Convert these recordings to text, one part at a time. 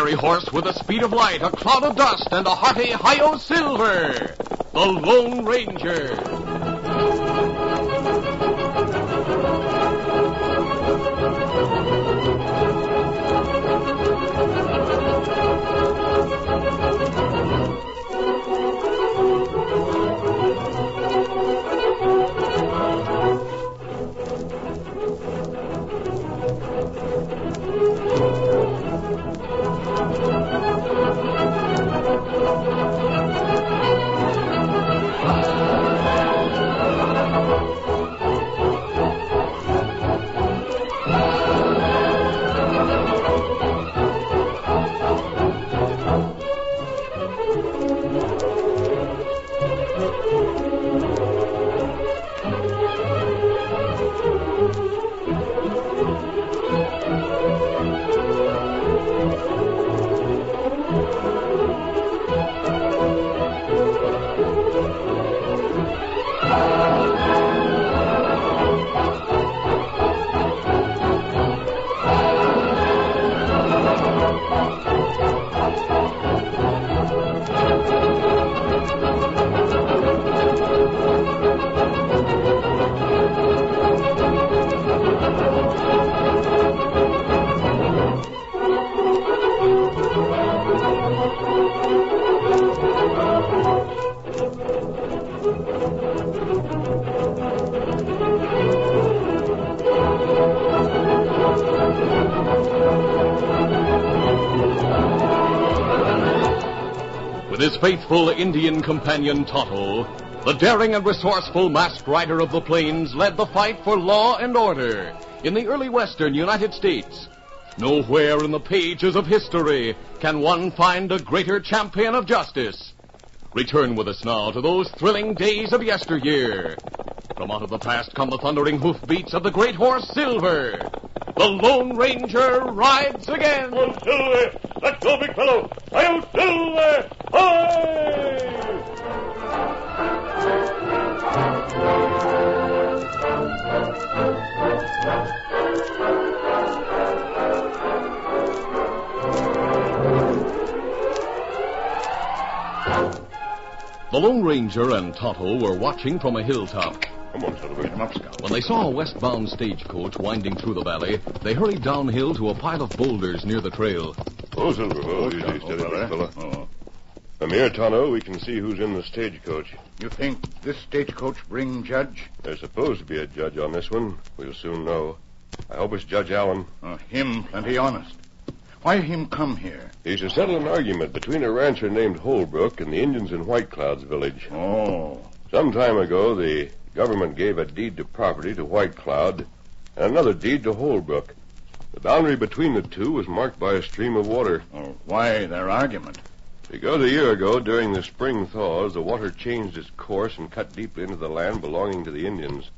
fiery horse with the speed of light, a cloud of dust, and a hearty Hi-Yo Silver, the Lone Ranger. With his faithful Indian companion Tonto, the daring and resourceful masked rider of the plains led the fight for law and order in the early western United States. Nowhere in the pages of history can one find a greater champion of justice. Return with us now to those thrilling days of yesteryear. From out of the past come the thundering hoofbeats of the great horse Silver. The Lone Ranger rides again. Come on, Silver! Let's go, big fellow! Hi-Yo, Silver! Hi! The Lone Ranger and Tonto were watching from a hilltop. Come on, Silver. Get him up, Scout. When they saw a westbound stagecoach winding through the valley, they hurried downhill to a pile of boulders near the trail. Oh, Silver. Oh, easy, steady, big fella. Oh. From here, Tonto, we can see who's in the stagecoach. You think this stagecoach bring Judge? There's supposed to be a judge on this one. We'll soon know. I hope it's Judge Allen. Him plenty honest. Why him come here? He's to settle an argument between a rancher named Holbrook and the Indians in White Cloud's village. Oh. Some time ago, the government gave a deed to property to White Cloud and another deed to Holbrook. The boundary between the two was marked by a stream of water. Oh, why their argument? Because a year ago, during the spring thaws, the water changed its course and cut deeply into the land belonging to the Indians.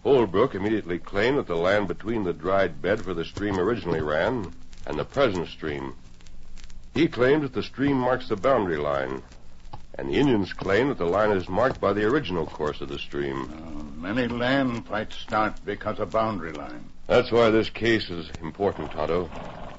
Holbrook immediately claimed that the land between the dried bed where the stream originally ran and the present stream. He claimed that the stream marks the boundary line, and the Indians claim that the line is marked by the original course of the stream. Many land fights start because of boundary line. That's why this case is important, Tonto.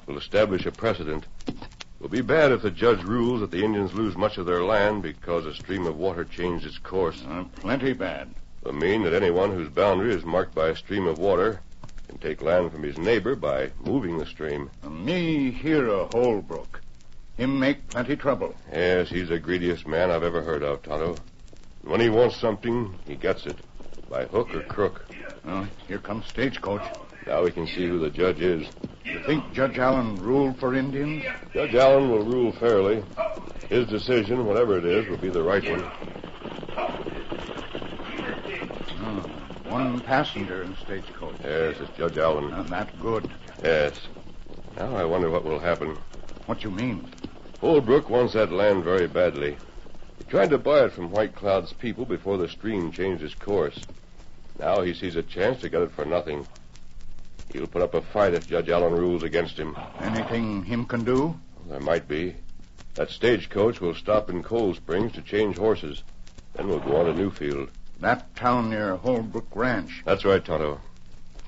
We'll establish a precedent. It will be bad if the judge rules that the Indians lose much of their land because a stream of water changed its course. Plenty bad. It will mean that anyone whose boundary is marked by a stream of water can take land from his neighbor by moving the stream. Me hero Holbrook. Him make plenty trouble. Yes, he's the greediest man I've ever heard of, Tonto. When he wants something, he gets it, by hook or crook. Here comes stagecoach. Now we can see who the judge is. You think Judge Allen ruled for Indians? Judge Allen will rule fairly. His decision, whatever it is, will be the right one. One passenger in stagecoach. Yes, it's Judge Allen. That good. Yes. Now I wonder what will happen. What you mean? Holbrook wants that land very badly. He tried to buy it from White Cloud's people before the stream changed its course. Now he sees a chance to get it for nothing. He'll put up a fight if Judge Allen rules against him. Anything him can do? There might be. That stagecoach will stop in Cold Springs to change horses. Then we'll go on to Newfield. That town near Holbrook Ranch. That's right, Tonto.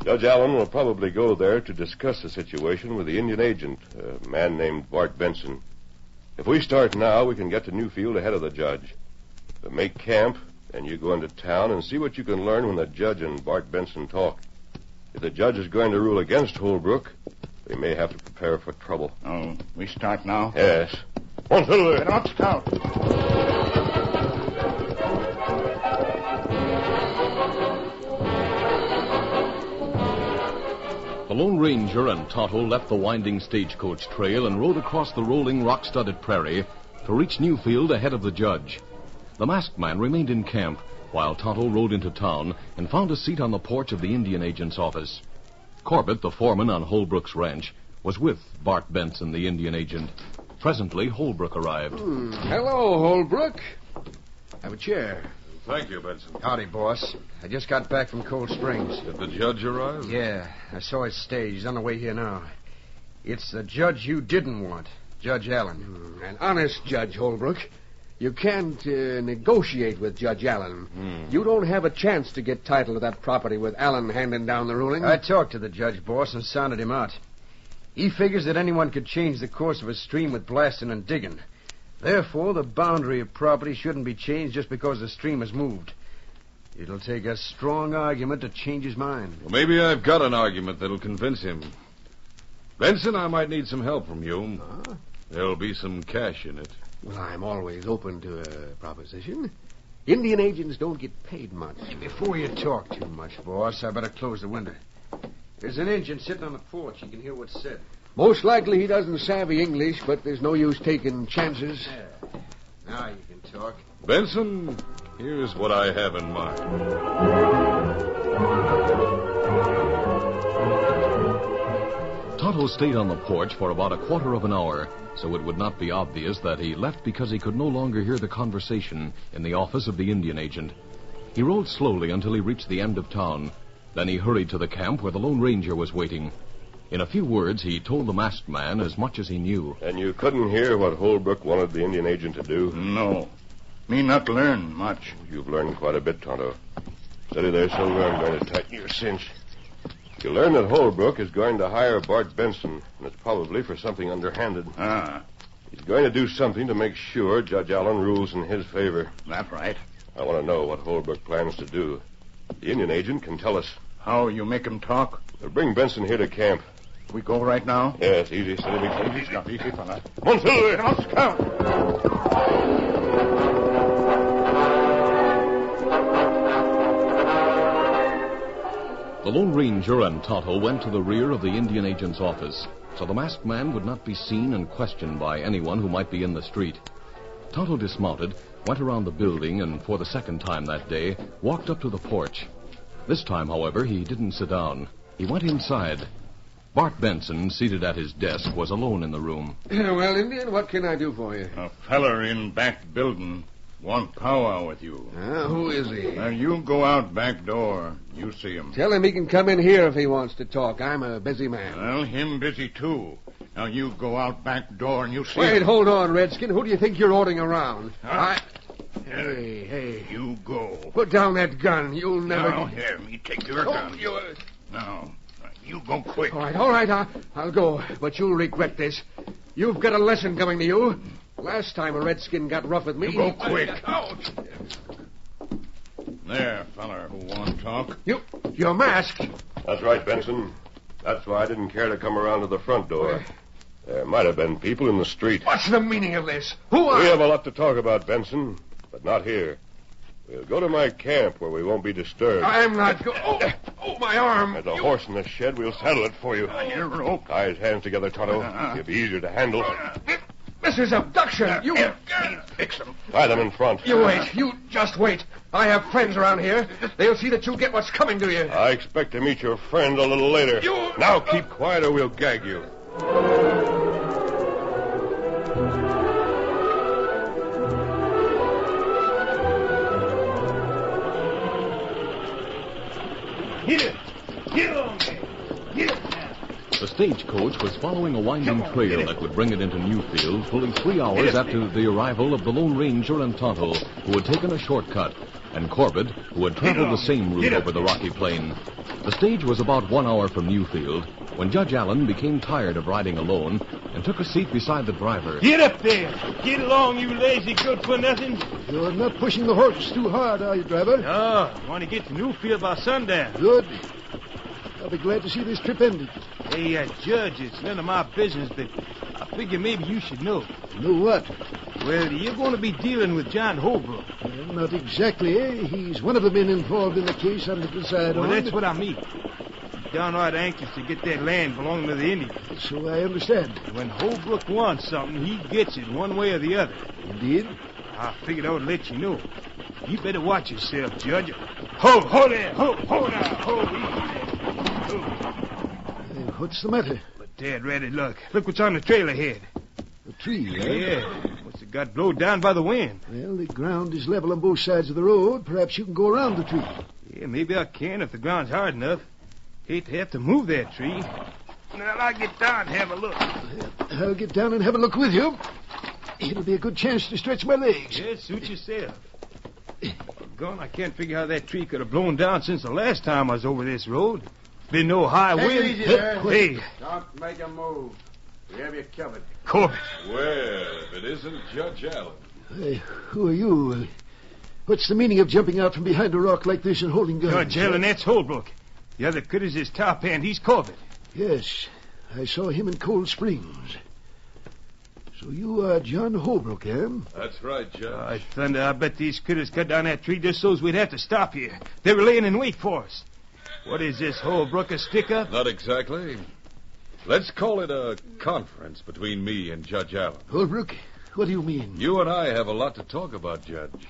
Judge Allen will probably go there to discuss the situation with the Indian agent, a man named Bart Benson. If we start now, we can get to Newfield ahead of the judge. But make camp, and you go into town and see what you can learn when the judge and Bart Benson talk. If the judge is going to rule against Holbrook, we may have to prepare for trouble. Oh, we start now? Yes. On, Silver. Get out, Scout. The Lone Ranger and Tonto left the winding stagecoach trail and rode across the rolling, rock-studded prairie to reach Newfield ahead of the judge. The masked man remained in camp while Tonto rode into town and found a seat on the porch of the Indian agent's office. Corbett, the foreman on Holbrook's ranch, was with Bart Benson, the Indian agent. Presently, Holbrook arrived. Hello, Holbrook. Have a chair. Thank you, Benson. Howdy, boss. I just got back from Cold Springs. Did the judge arrive? Yeah, I saw his stage. He's on the way here now. It's the judge you didn't want, Judge Allen. An honest judge, Holbrook. You can't negotiate with Judge Allen. You don't have a chance to get title to that property with Allen handing down the ruling. I talked to the judge, boss, and sounded him out. He figures that anyone could change the course of a stream with blasting and digging. Therefore, the boundary of property shouldn't be changed just because the stream has moved. It'll take a strong argument to change his mind. Well, maybe I've got an argument that'll convince him. Benson, I might need some help from you. There'll be some cash in it. Well, I'm always open to a proposition. Indian agents don't get paid much. Before you talk too much, boss, I better close the window. There's an Indian sitting on the porch. You can hear what's said. Most likely he doesn't savvy English, but there's no use taking chances. Yeah. Now you can talk. Benson, here's what I have in mind. Tonto stayed on the porch for about a quarter of an hour, so it would not be obvious that he left because he could no longer hear the conversation in the office of the Indian agent. He rode slowly until he reached the end of town. Then he hurried to the camp where the Lone Ranger was waiting. In a few words, he told the masked man as much as he knew. And you couldn't hear what Holbrook wanted the Indian agent to do? No. Me not learn much. You've learned quite a bit, Tonto. Steady there, Silver. I'm going to tighten your cinch. You learn that Holbrook is going to hire Bart Benson, and it's probably for something underhanded. He's going to do something to make sure Judge Allen rules in his favor. That right. I want to know what Holbrook plans to do. The Indian agent can tell us. How you make him talk? We'll bring Benson here to camp. We go right now? Yes, easy, steady, Easy, Scout. Easy, fella. Come on, Silver. Get out, Scout. The Lone Ranger and Tonto went to the rear of the Indian agent's office, so the masked man would not be seen and questioned by anyone who might be in the street. Tonto dismounted, went around the building, and for the second time that day, walked up to the porch. This time, however, he didn't sit down. He went inside. Bart Benson, seated at his desk, was alone in the room. Well, Indian, what can I do for you? A feller in back building want powwow with you. Who is he? Now, you go out back door. You see him. Tell him he can come in here if he wants to talk. I'm a busy man. Well, him busy, too. Now, you go out back door and you see Wait, him. hold on, Redskin. Who do you think you're ordering around? Huh? Hey. You go. Put down that gun. You'll never... Now, here, me take your gun. Now, you go quick. All right, I'll go, but you'll regret this. You've got a lesson coming to you. Last time a redskin got rough with me... You go quick. There, feller who want to talk. You're masked. That's right, Benson. That's why I didn't care to come around to the front door. There might have been people in the street. What's the meaning of this? Who are... We have a lot to talk about, Benson, but not here. We'll go to my camp where we won't be disturbed. I'm not going... Oh, my arm. There's a horse in the shed. We'll saddle it for you. Your rope. Tie his hands together, Tonto. It'll be easier to handle. This is abduction. You... Fix him. Tie them in front. You wait. You just wait. I have friends around here. They'll see that you get what's coming to you. I expect to meet your friend a little later. Now keep quiet or we'll gag you. The stagecoach was following a winding trail that would bring it into Newfield fully 3 hours after the arrival of the Lone Ranger and Tonto, who had taken a shortcut. and Corbett, who had traveled the same route over the rocky plain. The stage was about 1 hour from Newfield when Judge Allen became tired of riding alone and took a seat beside the driver. Get up there. Get along, you lazy good-for-nothing. You're not pushing the horse too hard, are you, driver? No, I want to get to Newfield by sundown. Good. I'll be glad to see this trip ended. Hey, Judge, it's none of my business, but I figure maybe you should know. Know what? Well, you're going to be dealing with John Holbrook. Well, not exactly, eh? He's one of the men involved in the case I'm to decide on. Well, that's what I mean. He's downright anxious to get that land belonging to the Indians. So I understand. When Holbrook wants something, he gets it one way or the other. Indeed? I figured I would let you know. You better watch yourself, Judge. Ho there. Ho now. Ho, easy there. What's the matter? But Dad, ratty luck. Look what's on the trail ahead. A tree, eh? Yeah. Must have got blowed down by the wind. Well, the ground is level on both sides of the road. Perhaps you can go around the tree. Yeah, maybe I can if the ground's hard enough. Hate to have to move that tree. Now, I'll get down and have a look. I'll get down and have a look with you. It'll be a good chance to stretch my legs. Yeah, suit yourself. Gone, I can't figure how that tree could have blown down since the last time I was over this road. Been no high Take wind. it easy there. Hey, Don't make a move. We have you covered. Corbett. Well, if it isn't Judge Allen. Hey, who are you? What's the meaning of jumping out from behind a rock like this and holding guns? Judge Allen, that's Holbrook. The other kid is his top hand. He's Corbett. Yes, I saw him in Cold Springs. So you are John Holbrook, eh? That's right, Judge. Thunder, I bet these critters cut down that tree just so's we'd have to stop here. They were laying in wait for us. What is this, Holbrook, a stick-up? Not exactly. Let's call it a conference between me and Judge Allen. Holbrook, what do you mean? You and I have a lot to talk about, Judge.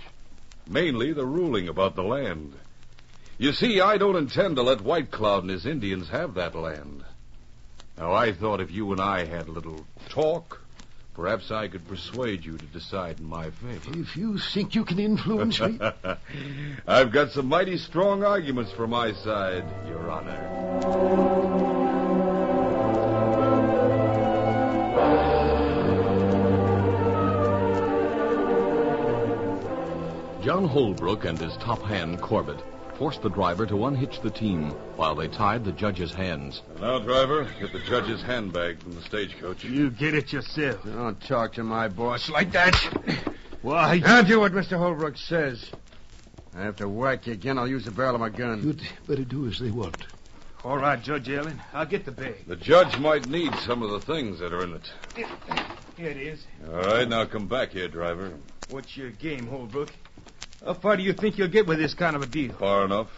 Mainly the ruling about the land. You see, I don't intend to let White Cloud and his Indians have that land. Now, I thought if you and I had a little talk, perhaps I could persuade you to decide in my favor. If you think you can influence me... I've got some mighty strong arguments for my side, Your Honor. John Holbrook and his top hand, Corbett, forced the driver to unhitch the team while they tied the judge's hands. Now, driver, get the judge's handbag from the stagecoach. You get it yourself. Don't talk to my boss like that. Why? I'll do what Mr. Holbrook says. I have to whack you again, I'll use the barrel of my gun. You'd better do as they want. All right, Judge Allen. I'll get the bag. The judge might need some of the things that are in it. Here it is. All right, now come back here, driver. What's your game, Holbrook? How far do you think you'll get with this kind of a deal? Far enough.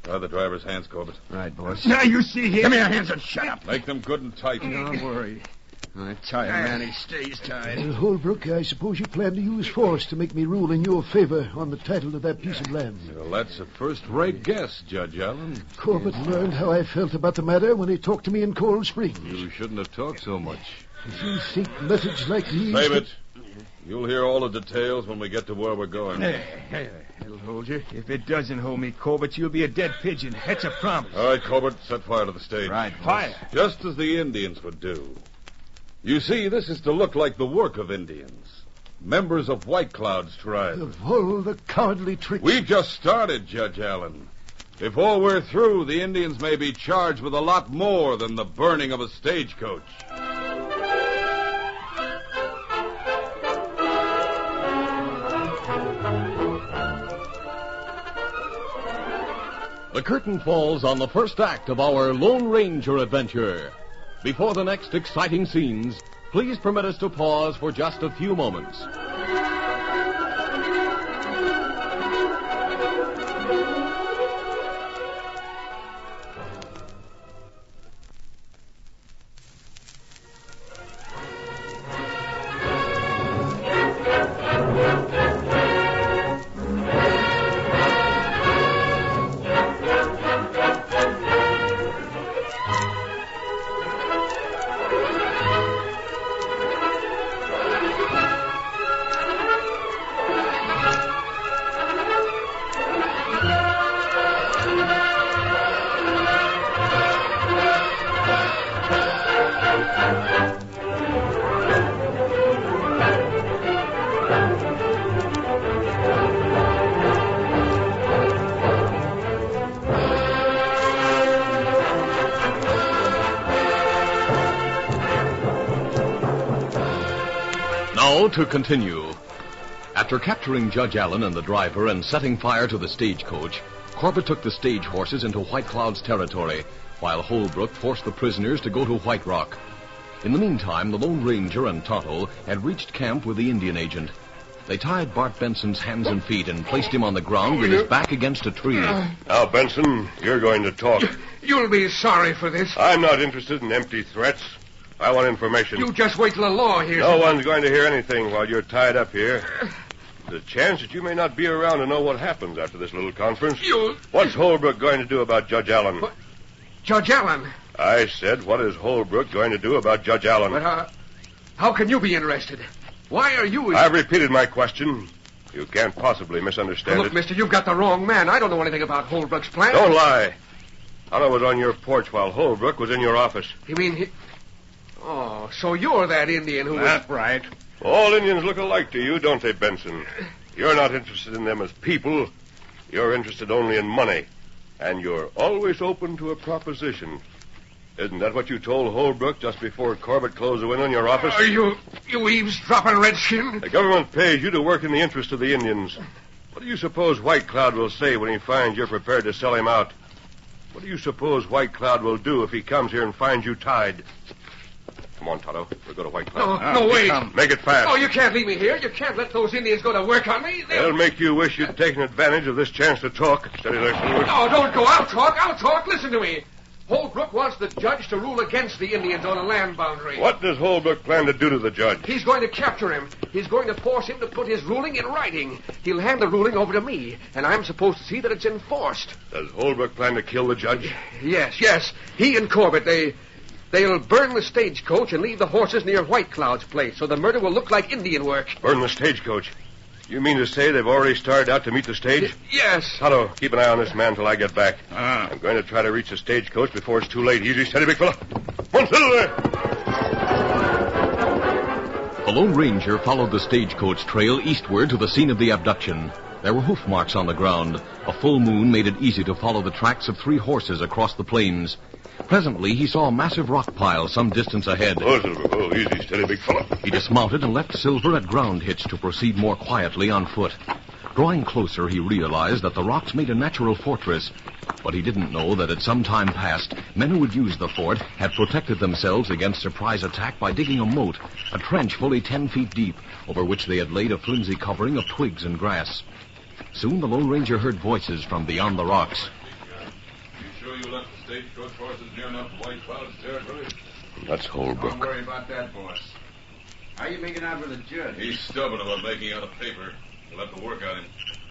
Tie the driver's hands, Corbett. Right, boss. Now you see here. Give me your hands and shut up. Make them good and tight. Don't worry. I tie a man, he stays tied. Holbrook, I suppose you plan to use force to make me rule in your favor on the title to that piece of land. Well, that's a first-rate guess, Judge Allen. Corbett learned how I felt about the matter when he talked to me in Cold Springs. You shouldn't have talked so much. If you think methods like these... Save it. You'll hear all the details when we get to where we're going. It'll hold you. If it doesn't hold me, Corbett, you'll be a dead pigeon. That's a promise. All right, Corbett, set fire to the stage. Right, Fire. Just as the Indians would do. You see, this is to look like the work of Indians. Members of White Cloud's tribe. Of all the cowardly tricks... We've just started, Judge Allen. Before we're through, the Indians may be charged with a lot more than the burning of a stagecoach. The curtain falls on the first act of our Lone Ranger adventure. Before the next exciting scenes, please permit us to pause for just a few moments. Now to continue. After capturing Judge Allen and the driver and setting fire to the stagecoach, Corbett took the stage horses into White Cloud's territory, while Holbrook forced the prisoners to go to White Rock. In the meantime, the Lone Ranger and Tonto had reached camp with the Indian agent. They tied Bart Benson's hands and feet and placed him on the ground with his back against a tree. Now, Benson, you're going to talk. You'll be sorry for this. I'm not interested in empty threats. I want information. You just wait till the law hears No it. one's going to hear anything while you're tied up here. There's a chance that you may not be around to know what happens after this little conference. What's Holbrook going to do about Judge Allen? What? Judge Allen? I said, what is Holbrook going to do about Judge Allen? But how can you be interested? Why are you... I've repeated my question. You can't possibly misunderstand Look, it. mister, you've got the wrong man. I don't know anything about Holbrook's plan. Don't lie. Tonto was on your porch while Holbrook was in your office. You mean he... Oh, so you're that Indian who... That's right. All Indians look alike to you, don't they, Benson? You're not interested in them as people. You're interested only in money. And you're always open to a proposition. Isn't that what you told Holbrook just before Corbett closed the window in your office? Are you eavesdropping, Redskin? The government pays you to work in the interest of the Indians. What do you suppose White Cloud will say when he finds you're prepared to sell him out? What do you suppose White Cloud will do if he comes here and finds you tied? Come on, Tonto. We'll go to White Cloud. No, wait. Make it fast. Oh, you can't leave me here. You can't let those Indians go to work on me. They'll make you wish you'd taken advantage of this chance to talk. Steady there, Silver. No, don't go. I'll talk. Listen to me. Holbrook wants the judge to rule against the Indians on a land boundary. What does Holbrook plan to do to the judge? He's going to capture him. He's going to force him to put his ruling in writing. He'll hand the ruling over to me, and I'm supposed to see that it's enforced. Does Holbrook plan to kill the judge? Yes. He and Corbett, they'll burn the stagecoach and leave the horses near White Cloud's place, so the murder will look like Indian work. Burn the stagecoach? You mean to say they've already started out to meet the stage? Yes. Tonto, keep an eye on this man till I get back. I'm going to try to reach the stagecoach before it's too late. Easy, steady, big fella. One, Silver. The Lone Ranger followed the stagecoach trail eastward to the scene of the abduction. There were hoof marks on the ground. A full moon made it easy to follow the tracks of 3 horses across the plains. Presently, he saw a massive rock pile some distance ahead. Oh, Silver. Oh, easy, steady, big fella. He dismounted and left Silver at ground hitch to proceed more quietly on foot. Drawing closer, he realized that the rocks made a natural fortress. But he didn't know that at some time past, men who had used the fort had protected themselves against surprise attack by digging a moat, a trench fully 10 feet deep, over which they had laid a flimsy covering of twigs and grass. Soon the Lone Ranger heard voices from beyond the rocks. You sure you left the stagecoach horses near enough to White Cloud's territory? That's Holbrook. Don't worry about that, boss. How are you making out with the judge? He's stubborn about making out a paper. We'll have to work on him.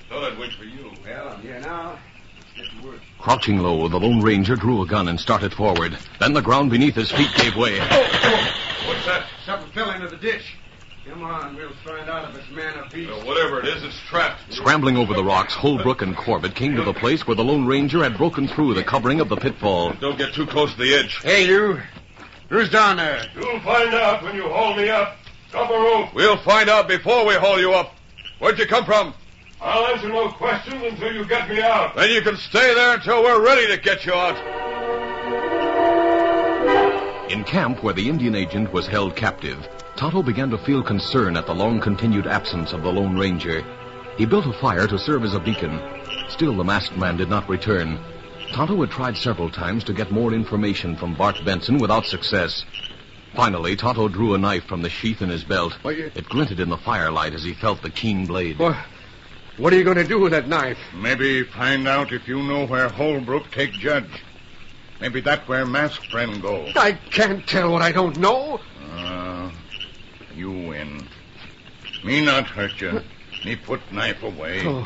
Thought I'd wait for you. Well, I'm here now. Let's get to work. Crouching low, the Lone Ranger drew a gun and started forward. Then the ground beneath his feet gave way. What's that? Something fell into the ditch. Come on, we'll find out if it's man or beast. Whatever it is, it's trapped. Scrambling over the rocks, Holbrook and Corbett came to the place where the Lone Ranger had broken through the covering of the pitfall. Don't get too close to the edge. Hey, you. Who's down there? You'll find out when you haul me up. Drop a rope. We'll find out before we haul you up. Where'd you come from? I'll answer no questions until you get me out. Then you can stay there until we're ready to get you out. In camp where the Indian agent was held captive, Tonto began to feel concern at the long-continued absence of the Lone Ranger. He built a fire to serve as a beacon. Still, the masked man did not return. Tonto had tried several times to get more information from Bart Benson without success. Finally, Tonto drew a knife from the sheath in his belt. It glinted in the firelight as he felt the keen blade. What are you going to do with that knife? Maybe find out if you know where Holbrook take judge. Maybe that where masked friend go. I can't tell what I don't know. You win. Me not hurt you. Me put knife away.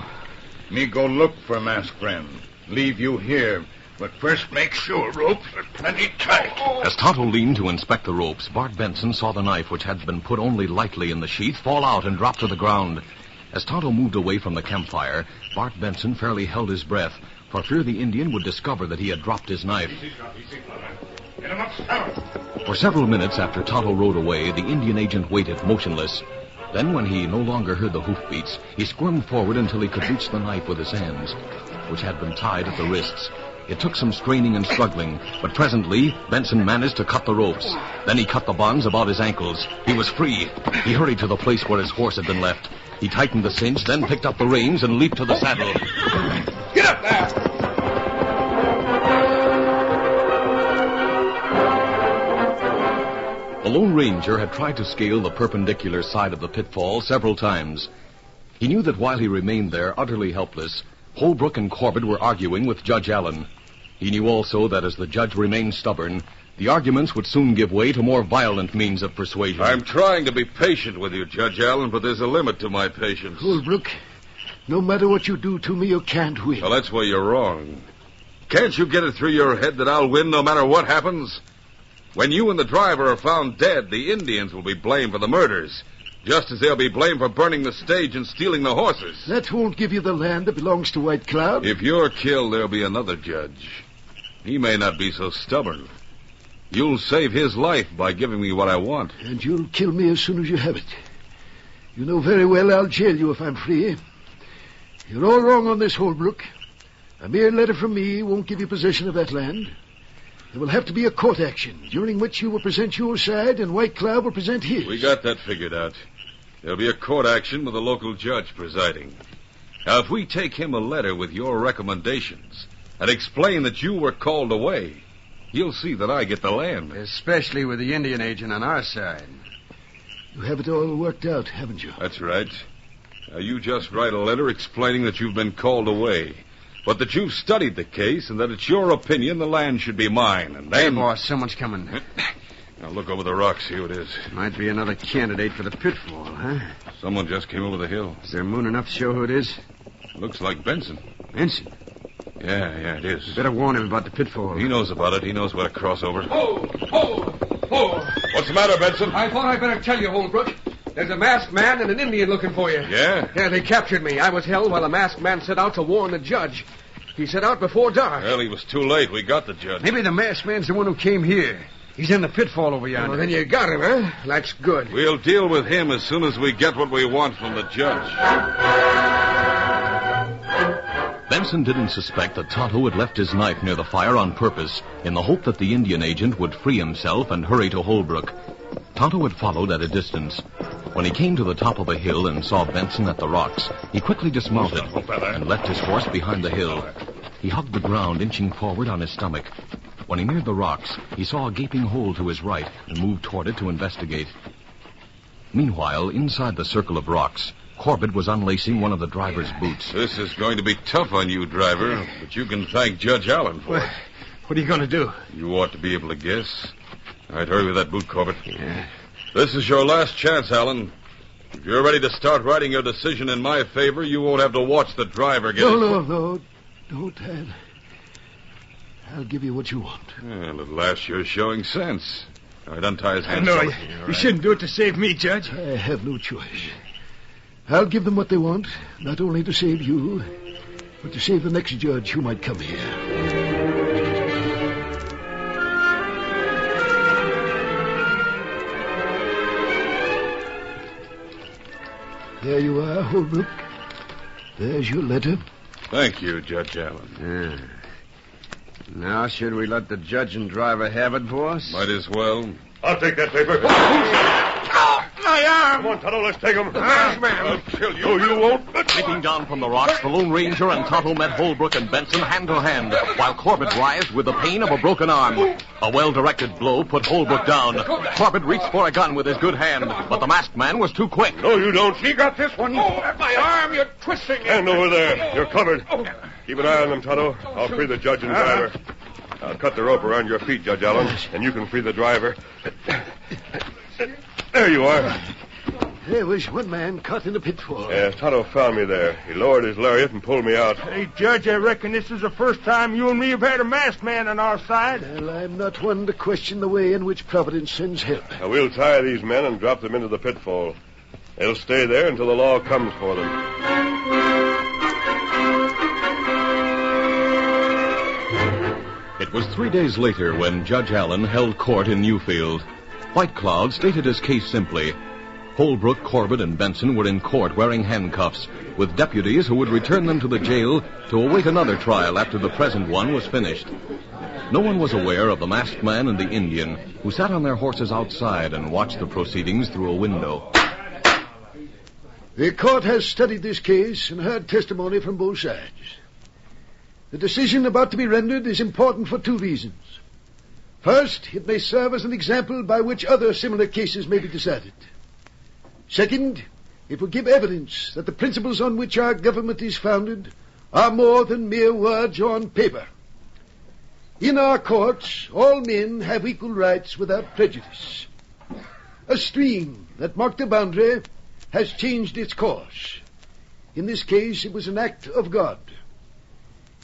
Me go look for masked friend. Leave you here. But first make sure ropes are plenty tight. As Tonto leaned to inspect the ropes, Bart Benson saw the knife, which had been put only lightly in the sheath, fall out and drop to the ground. As Tonto moved away from the campfire, Bart Benson fairly held his breath, for fear the Indian would discover that he had dropped his knife. Get him up, For several minutes after Tonto rode away, the Indian agent waited motionless. Then, when he no longer heard the hoofbeats, he squirmed forward until he could reach the knife with his hands, which had been tied at the wrists. It took some straining and struggling, but presently Benson managed to cut the ropes. Then he cut the bonds about his ankles. He was free. He hurried to the place where his horse had been left. He tightened the cinch, then picked up the reins and leaped to the saddle. Get up there! The Lone Ranger had tried to scale the perpendicular side of the pitfall several times. He knew that while he remained there, utterly helpless, Holbrook and Corbett were arguing with Judge Allen. He knew also that as the judge remained stubborn, the arguments would soon give way to more violent means of persuasion. I'm trying to be patient with you, Judge Allen, but there's a limit to my patience. Holbrook, no matter what you do to me, you can't win. Well, that's where you're wrong. Can't you get it through your head that I'll win no matter what happens? When you and the driver are found dead, the Indians will be blamed for the murders, just as they'll be blamed for burning the stage and stealing the horses. That won't give you the land that belongs to White Cloud. If you're killed, there'll be another judge. He may not be so stubborn. You'll save his life by giving me what I want. And you'll kill me as soon as you have it. You know very well I'll jail you if I'm free. You're all wrong on this, Holbrook. A mere letter from me won't give you possession of that land. There will have to be a court action, during which you will present your side and White Cloud will present his. We got that figured out. There'll be a court action with a local judge presiding. Now, if we take him a letter with your recommendations and explain that you were called away, he'll see that I get the land. Especially with the Indian agent on our side. You have it all worked out, haven't you? That's right. Now, you just write a letter explaining that you've been called away, but that you've studied the case and that it's your opinion the land should be mine. And then... Hey, boss, someone's coming. Now, look over the rocks, see who it is. Might be another candidate for the pitfall, huh? Someone just came over the hill. Is there moon enough to show who it is? Looks like Benson. Benson? Yeah, it is. Better warn him about the pitfall. He knows about it. He knows where to cross over. Whoa! What's the matter, Benson? I thought I'd better tell you, Holbrook. There's a masked man and an Indian looking for you. Yeah? Yeah, they captured me. I was held while the masked man set out to warn the judge. He set out before dark. Well, he was too late. We got the judge. Maybe the masked man's the one who came here. He's in the pitfall over yonder. Oh, then you got him, huh? That's good. We'll deal with him as soon as we get what we want from the judge. Benson didn't suspect that Tonto had left his knife near the fire on purpose in the hope that the Indian agent would free himself and hurry to Holbrook. Tonto had followed at a distance. When he came to the top of a hill and saw Benson at the rocks, he quickly dismounted and left his horse behind the hill. He hugged the ground, inching forward on his stomach. When he neared the rocks, he saw a gaping hole to his right and moved toward it to investigate. Meanwhile, inside the circle of rocks, Corbett was unlacing one of the driver's boots. This is going to be tough on you, driver, but you can thank Judge Allen for it. What are you going to do? You ought to be able to guess. All right, hurry with that boot, Corbett. Yeah. This is your last chance, Allen. If you're ready to start writing your decision in my favor, you won't have to watch the driver get... No. Don't. I'll give you what you want. Well, at last you're showing sense. All right, untie his hands. No, Corbett. you shouldn't do it to save me, Judge. I have no choice. I'll give them what they want, not only to save you, but to save the next judge who might come here. There you are, Holbrook. There's your letter. Thank you, Judge Allen. Yeah. Now, should we let the judge and driver have it, boss? Might as well. I'll take that paper. My arm! Come on, Tonto, let's take him. masked man. I'll kill you. No, you won't. Leaping down from the rocks, the Lone Ranger and Tonto met Holbrook and Benson hand to hand, while Corbett writhed with the pain of a broken arm. A well-directed blow put Holbrook down. Corbett reached for a gun with his good hand, but the masked man was too quick. No, you don't. He got this one. Oh, my arm, you're twisting it. Stand over there. You're covered. Keep an eye on them, Tonto. I'll free the judge and driver. I'll cut the rope around your feet, Judge Allen, and you can free the driver. There you are. There was one man caught in a pitfall. Yeah, Tonto found me there. He lowered his lariat and pulled me out. Hey, Judge, I reckon this is the first time you and me have had a masked man on our side. Well, I'm not one to question the way in which Providence sends help. Now, we'll tie these men and drop them into the pitfall. They'll stay there until the law comes for them. It was 3 days later when Judge Allen held court in Newfield. White Cloud stated his case simply. Holbrook, Corbett, and Benson were in court wearing handcuffs, with deputies who would return them to the jail to await another trial after the present one was finished. No one was aware of the masked man and the Indian, who sat on their horses outside and watched the proceedings through a window. The court has studied this case and heard testimony from both sides. The decision about to be rendered is important for two reasons. First, it may serve as an example by which other similar cases may be decided. Second, it will give evidence that the principles on which our government is founded are more than mere words on paper. In our courts, all men have equal rights without prejudice. A stream that marked a boundary has changed its course. In this case, it was an act of God.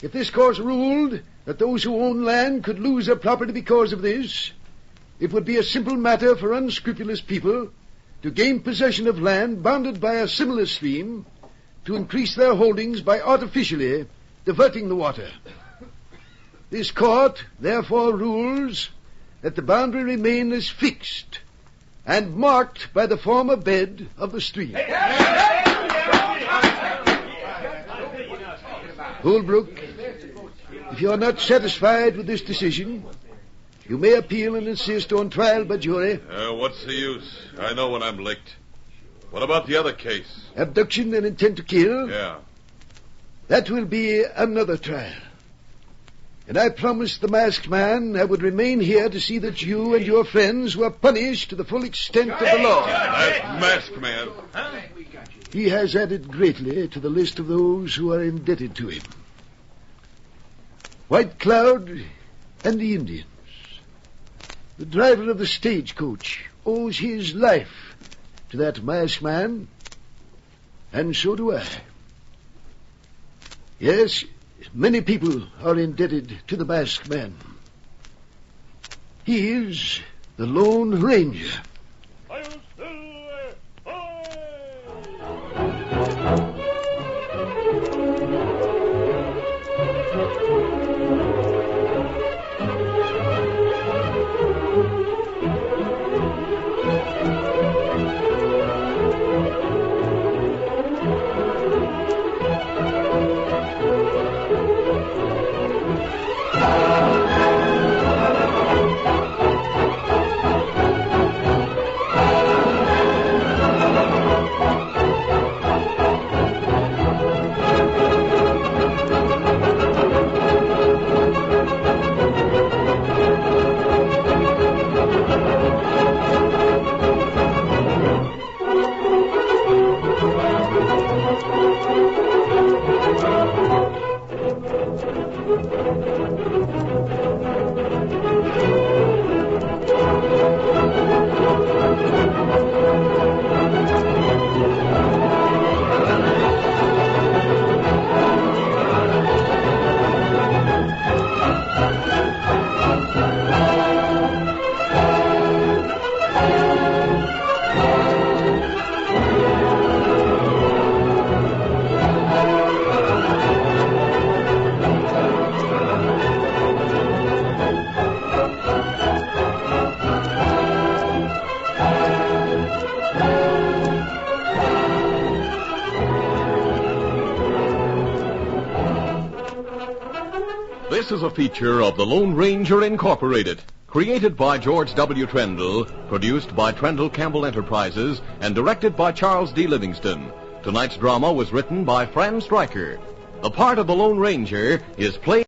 If this court ruled that those who own land could lose their property because of this, it would be a simple matter for unscrupulous people to gain possession of land bounded by a similar stream, to increase their holdings by artificially diverting the water. This court therefore rules that the boundary remain as fixed and marked by the former bed of the stream. Holbrook, if you are not satisfied with this decision, you may appeal and insist on trial by jury. What's the use? I know when I'm licked. What about the other case? Abduction and intent to kill? Yeah. That will be another trial. And I promised the masked man I would remain here to see that you and your friends were punished to the full extent of the law. That masked man. He has added greatly to the list of those who are indebted to him. White Cloud and the Indians. The driver of the stagecoach owes his life to that masked man, and so do I. Yes, many people are indebted to the masked man. He is the Lone Ranger. This is a feature of the Lone Ranger Incorporated, created by George W. Trendle, produced by Trendle Campbell Enterprises, and directed by Charles D. Livingston. Tonight's drama was written by Fran Stryker. The part of the Lone Ranger is played